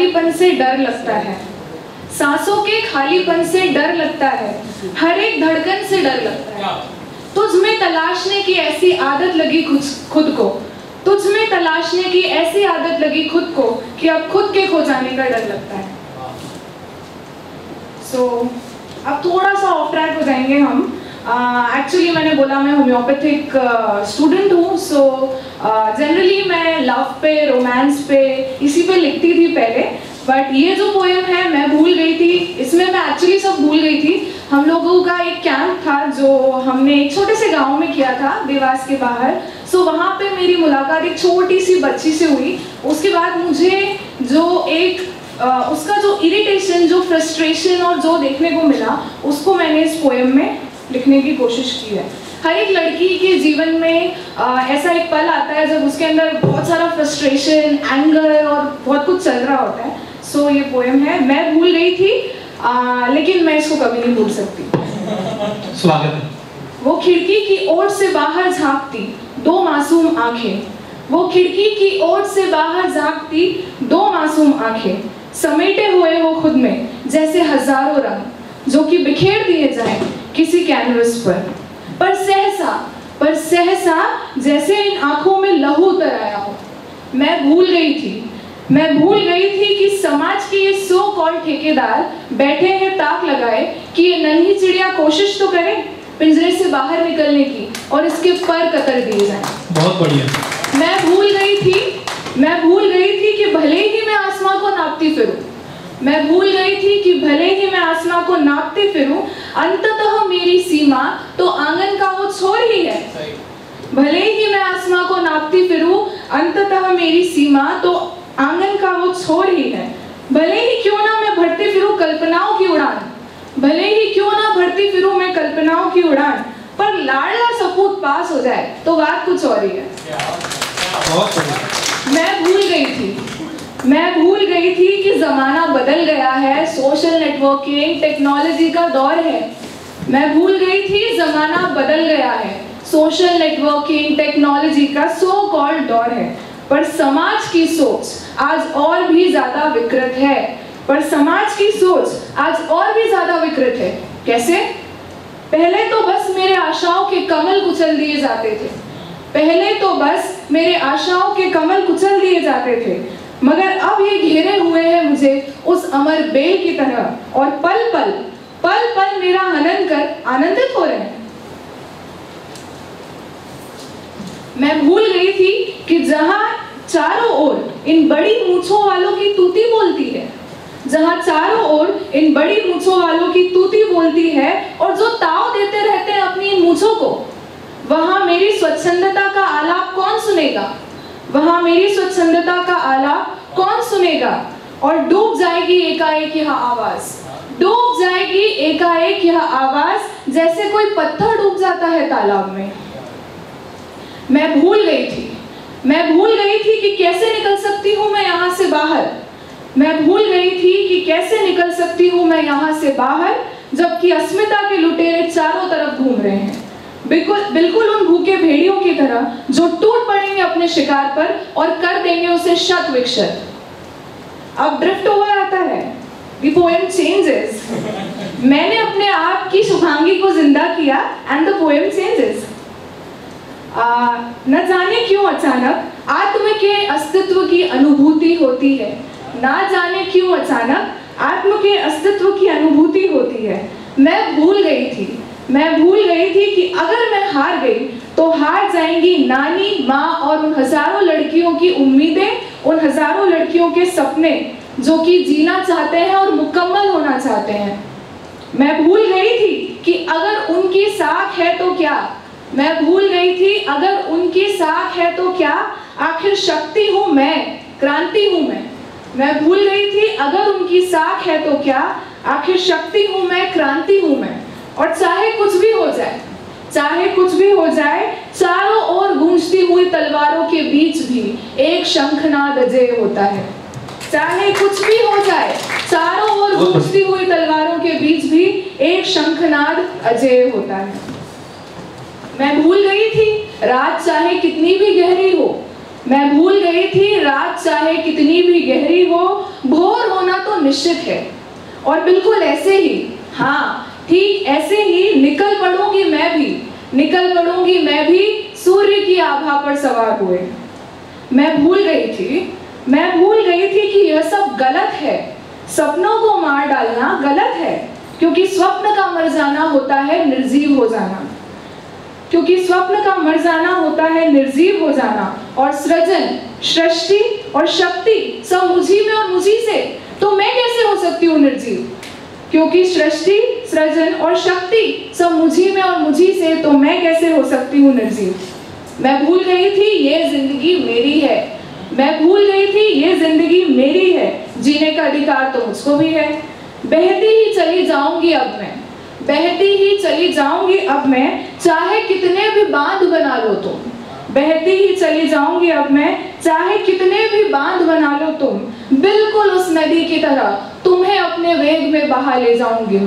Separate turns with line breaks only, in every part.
खालीपन से डर लगता है, सांसों के खालीपन से डर लगता है, हर एक धड़कन से डर लगता है। तुझ में तलाशने की ऐसी आदत लगी खुद को, तुझ में तलाशने की ऐसी आदत लगी खुद को कि अब खुद के खो जाने का डर लगता है। अब थोड़ा सा ऑफ ट्रैक हो जाएंगे हम। एक्चुअली मैंने बोला मैं होम्योपैथिक स्टूडेंट हूँ, सो जनरली मैं लव पे, रोमांस पे, इसी पे लिखती थी पहले। बट ये जो पोएम है मैं भूल गई थी, इसमें मैं एक्चुअली सब भूल गई थी। हम लोगों का एक कैंप था जो हमने एक छोटे से गांव में किया था, देवास के बाहर। सो वहाँ पे मेरी मुलाकात एक छोटी सी बच्ची से हुई। उसके बाद मुझे जो एक उसका जो इरिटेशन, जो फ्रस्ट्रेशन और जो देखने को मिला, उसको मैंने इस पोएम में लिखने की कोशिश की है। हर एक लड़की के जीवन में ऐसा एक पल आता है जब उसके अंदर बहुत सारा फ्रस्ट्रेशन, एंगर और बहुत कुछ चल रहा होता है। सो ये पोएम है, मैं भूल गई थी लेकिन मैं इसको कभी नहीं भूल सकती।
स्वागत है।
वो खिड़की की ओर से बाहर झांकती दो मासूम आंखें, वो खिड़की की ओर से बाहर झांकती दो मासूम आंखें, समेटे हुए वो खुद में जैसे हजारों रंग जो कि बिखेर दिए जाएं किसी कैनवस पर सहसा जैसे इन आंखों में लहू उतर आया हो। मैं भूल गई थी कि समाज के ये सो कॉल्ड ठेकेदार बैठे हैं ताक लगाए कि ये नन्ही चिड़िया कोशिश तो करे पिंजरे से बाहर निकलने की और इसके पर कतर दिए जाएं।
बहुत बढ़िया।
मैं भूल गई थी कि भले ही मैं आसमां को नापती फिरूं, मैं भूल गई थी कि भले ही मैं आसमां को नापते फिरूं, अंततः मेरी सीमा तो आंगन का वो छोर ही है। भले ही मैं आसमां को नापती फिरूं, अंततः मेरी सीमा तो आंगन का वो छोर ही है। भले ही क्यों ना मैं भरती फिरूं कल्पनाओं की उड़ान, भले ही क्यों ना भरती फिरूं मैं कल्पनाओं की उड़ान, पर लाडला सपूत पास हो जाए तो बात कुछ और ही है। मैं भूल गई थी कि जमाना बदल गया है, सोशल नेटवर्किंग, टेक्नोलॉजी का दौर है। मैं भूल गई थी जमाना बदल गया है, सोशल नेटवर्किंग, टेक्नोलॉजी का सो कॉल्ड दौर है। पर समाज की सोच आज और भी ज्यादा विकृत है, कैसे? पहले तो बस मेरे आशाओं के कमल कुचल दिए जाते थे, मगर अब ये घेरे हुए हैं मुझे उस अमर बेल की तरह, और पल पल मेरा हनन कर आनंदित हो रहे हैं। मैं भूल गई थी कि जहां चारों ओर इन बड़ी मूंछों वालों की तूती बोलती है, और जो ताव देते रहते हैं अपनी इन मूंछों को, वहां मेरी स्वच्छंदता का आलाप कौन सुनेगा? और डूब जाएगी एकाएक यह आवाज, जैसे कोई पत्थर डूब जाता है तालाब में। मैं भूल गई थी कि कैसे निकल सकती हूँ मैं यहाँ से बाहर, जबकि अस्मिता के लुटेरे चारों तरफ घूम रहे हैं, बिल्कुल उन भूखे भेड़ियों की तरह जो टूट पड़ेंगे अपने शिकार पर और कर देंगे उसे शत विक्षत। अब ड्रिफ्ट ओवर आता है, The poem changes. मैंने अपने आप की शुभांगी को जिंदा किया and the poem changes. न जाने क्यों अचानक आत्म के अस्तित्व की अनुभूति होती है, मैं भूल गई थी कि अगर मैं हार गई तो हार जाएंगी नानी, माँ और उन हजारों लड़कियों की उम्मीदें, उन हजारों लड़कियों के सपने जो कि जीना चाहते हैं और मुकम्मल होना चाहते हैं। मैं भूल गई थी कि अगर उनकी साख है तो क्या, आखिर शक्ति हूँ मैं, क्रांति हूँ मैं। मैं भूल गई थी अगर उनकी साख है तो क्या, आखिर शक्ति हूँ मैं, क्रांति हूँ मैं। और चाहे कुछ भी हो जाए, चारों ओर गूंजती हुई तलवारों के बीच भी एक शंखनाद अजय होता है। चाहे कुछ भी हो जाए, चारों ओर गूंजती हुई तलवारों के बीच भी एक शंखनाद अजय होता है। मैं भूल गई थी रात चाहे कितनी भी गहरी हो, भोर होना तो निश्चित है। और बिल्कुल ऐसे ही, हाँ ठीक ऐसे ही निकल पड़ूंगी मैं भी सूर्य की आभा पर सवार हुए। मैं भूल गई थी कि यह सब गलत है, सपनों को मार डालना गलत है, क्योंकि स्वप्न का मर जाना होता है निर्जीव हो जाना, और सृजन, सृष्टि और शक्ति सब मुझी में और मुझी से, तो मैं कैसे हो सकती हूँ निर्जीव? क्योंकि सृष्टि, सृजन और शक्ति सब मुझी में और मुझी से, तो मैं कैसे हो सकती हूँ निर्जीव? मैं भूल गई थी ये जिंदगी मेरी है, जीने का अधिकार तो मुझको भी है। बहती ही चली जाऊंगी अब मैं, चाहे कितने भी बांध बना लो तुम। बिल्कुल उस नदी की तरह तुम्हें अपने वेग में बहा ले जाऊंगी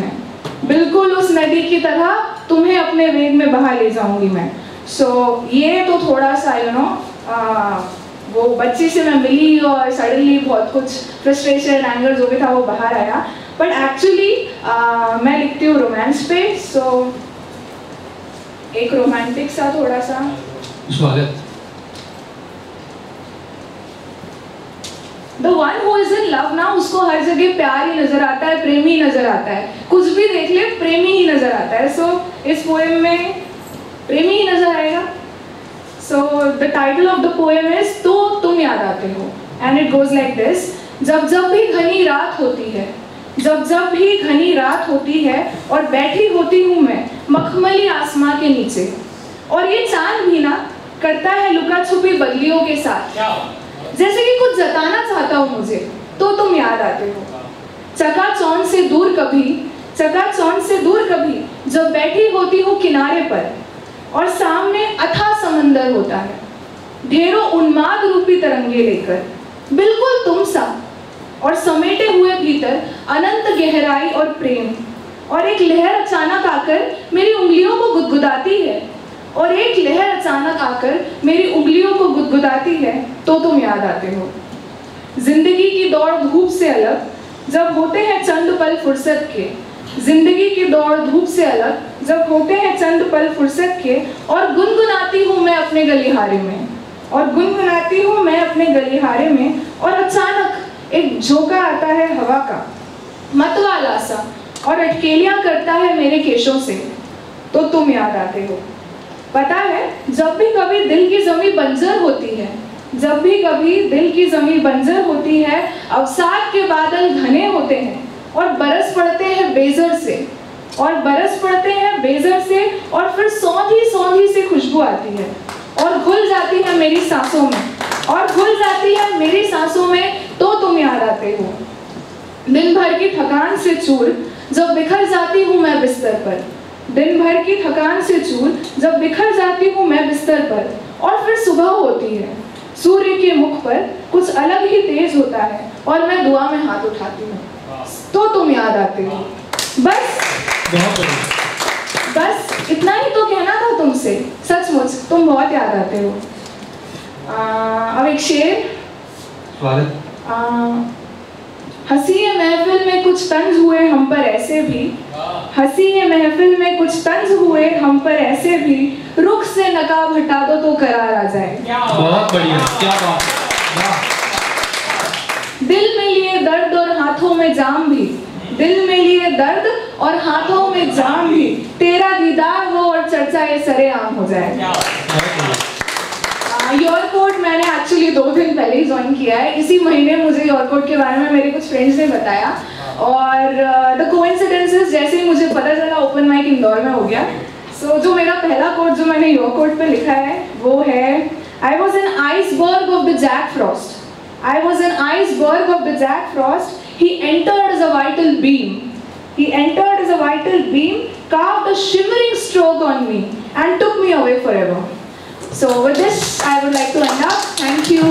मैं। सो ये तो थोड़ा सा वो बच्ची से मैं मिली और सडनली बहुत कुछ फ्रस्ट्रेशन, एंगर जो भी था वो बाहर आया। बट एक्चुअली मैं लिखती हूँ रोमांस पे, सो एक रोमांटिक सा थोड़ा सा
स्वागत।
The one who is in love ना, उसको हर जगह प्यार ही नजर आता है, प्रेमी ही नजर आता है, कुछ भी देख ले प्रेमी ही नजर आता है। सो इस पोएम में प्रेमी ही नजर आएगा। So the title of the poem is तो तुम याद आते हो, and it goes like this। जब भी घनी रात होती है और बैठी होती हूँ मैं मखमली आसमां के नीचे, और ये चांद भी ना करता है लुका छुपी बदलियों के साथ, जैसे कि कुछ जताना चाहता हूँ मुझे, तो तुम याद आते हो। चकाचौंध से दूर कभी जब बैठी होती हूँ किनारे पर, और सामने अथाह समंदर होता है, ढेरों उन्माद रूपी तरंगे लेकर, बिल्कुल तुम सा, और समेटे हुए भीतर अनंत गहराई और प्रेम, और एक लहर अचानक आकर मेरी उंगलियों को गुदगुदाती है, तो तुम याद आते हो। जिंदगी की दौड़ धूप से अलग जब होते हैं चंद पल फुर्सत के, और गुनगुनाती हूँ मैं अपने गलिहारे में, और अचानक एक झोंका आता है हवा का मतवाला सा, और अटकेलियां करता है मेरे केशों से, तो तुम याद आते हो। पता है जब भी कभी दिल की जमीन बंजर होती है, अवसाद के बादल घने होते हैं और बरस पड़ते हैं बेज़र से, और फिर सौंधी सी खुशबू आती है और घुल जाती है मेरी सांसों में, तो तुम याद आते हो। दिन भर की थकान से चूर जब बिखर जाती हूँ मैं बिस्तर पर, और फिर सुबह होती है, सूर्य के मुख पर कुछ अलग ही तेज होता है, और मैं दुआ में हाथ उठाती हूँ, तो तुम याद आते हो। बस इतना ही तो कहना था तुमसे, सचमुच तुम बहुत याद आते हो। अब एक शेर। हंसी महफिल में कुछ तंज हुए हम पर ऐसे भी, रुख से नकाब हटा दो तो करार आ जाए।
बहुत बढ़िया, क्या बात।
दिल में लिए दर्द और हाथों में जाम भी, तेरा दीदार हो और चर्चा ये सरेआम हो जाए। योरकोट मैंने एक्चुअली 2 दिन पहले ही ज्वाइन किया है। इसी महीने मुझे योरकोट के बारे में मेरे कुछ फ्रेंड्स ने बताया, और द कोइंसिडेंसेस जैसे ही मुझे पता चला ओपन माइक इंदौर में हो गया। सो जो मेरा पहला कोट जो मैंने योरकोट पे लिखा है वो है, I was an iceberg of the Jack Frost, he entered as a vital beam, carved a shimmering stroke on me and took me away forever. So with this I would like to end up. Thank you.